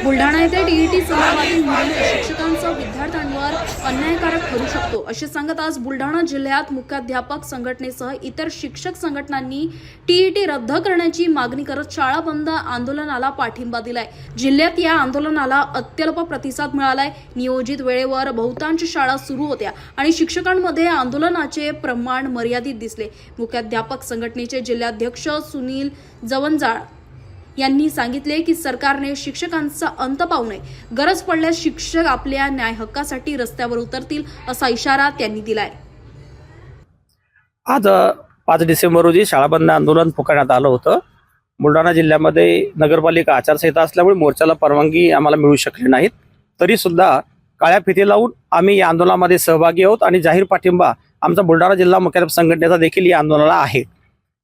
बुलढाणा येथे टीईटी संदर्भातील निर्णय शिक्षकांचा विद्यार्थ्यांवर अन्यायकारक ठरू शकतो असे सांगत आज बुलढाणा जिल्ह्यात मुख्याध्यापक संघटनेसह इतर शिक्षक संघटनांनी टीईटी रद्द करण्याची मागणी करत शाळा बंद आंदोलनाला पाठिंबा दिलाय। जिल्ह्यात या आंदोलनाला अत्यल्प प्रतिसाद मिळालाय। नियोजित वेळेवर बहुतांश शाळा सुरू होत्या आणि शिक्षकांमध्ये आंदोलनाचे प्रमाण मर्यादित दिसले। मुख्याध्यापक संघटनेचे जिल्हाध्यक्ष सुनील जवंजाळ यांनी सांगितले की सरकारने शिक्षकांचा अंत पाहू नये, गरज पडल्यास शिक्षक आपल्या न्याय हक्कासाठी रस्त्यावर उतरतील असा इशारा त्यांनी दिलाय। आज 5 डिसेंबर रोजी शाळा बंद आंदोलन पुकारण्यात आलं होतं। बुलढाणा जिल्ह्यामध्ये नगरपालिका आचारसंहिता असल्यामुळे मोर्चाला परवानगी आम्हाला मिळू शकली नाहीत, तरी सुद्धा काळ्या फिती लावून आम्ही या आंदोलनामध्ये सहभागी आहोत आणि जाहीर पाठिंबा आमचा बुलढाणा जिल्हा मुख्याध्यापक संघटनेचा देखील या आंदोलनाला आहे।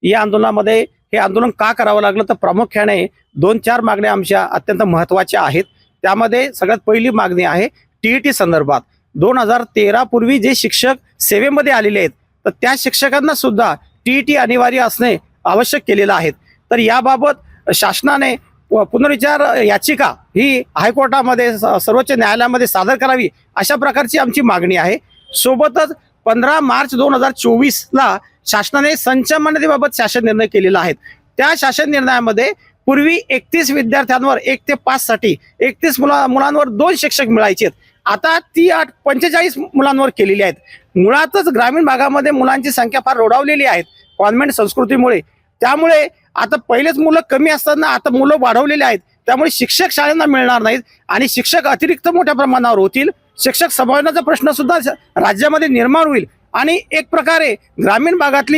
या आंदोलनामध्ये हे आंदोलन का करावं लागलं तर प्रामुख्याने 2-4 मागण्या आमच्या अत्यंत महत्त्वाच्या आहेत। त्यामध्ये सगळ्यात पहिली मागणी आहे टीईटी संदर्भात। 2013 पूर्वी जे शिक्षक सेवेमध्ये आलेले आहेत तर त्या शिक्षकांना सुद्धा टीईटी अनिवार्य असणे आवश्यक केलेलं आहे। तर याबाबत शासनाने पुनर्विचार याचिका ही हायकोर्टामध्ये सर्वोच्च न्यायालयामध्ये सादर करावी अशा प्रकारची आमची मागणी आहे। सोबतच 15 मार्च 2024ला शासनाने संचमान्यतेबाबत शासन निर्णय केलेला आहे। त्या शासन निर्णयामध्ये पूर्वी 31 विद्यार्थ्यांवर 1 ते 5 साठी 31 मुलांवर 2 शिक्षक मिळायचे, आता ती 45 मुलांवर केलेली आहेत। मुळातच ग्रामीण भागामध्ये मुलांची संख्या फार रोडावलेली आहे कॉन्व्हेंट संस्कृतीमुळे। त्यामुळे आता पहिलेच मुलं कमी असताना आता मुलं वाढवलेली आहेत, त्यामुळे शिक्षक शाळांना मिळणार नाहीत आणि शिक्षक अतिरिक्त मोठ्या प्रमाणावर होतील। शिक्षक समायोजनाचा प्रश्न सुद्धा राज्यामध्ये निर्माण होईल आणि एक प्रकारे ग्रामीण भागातली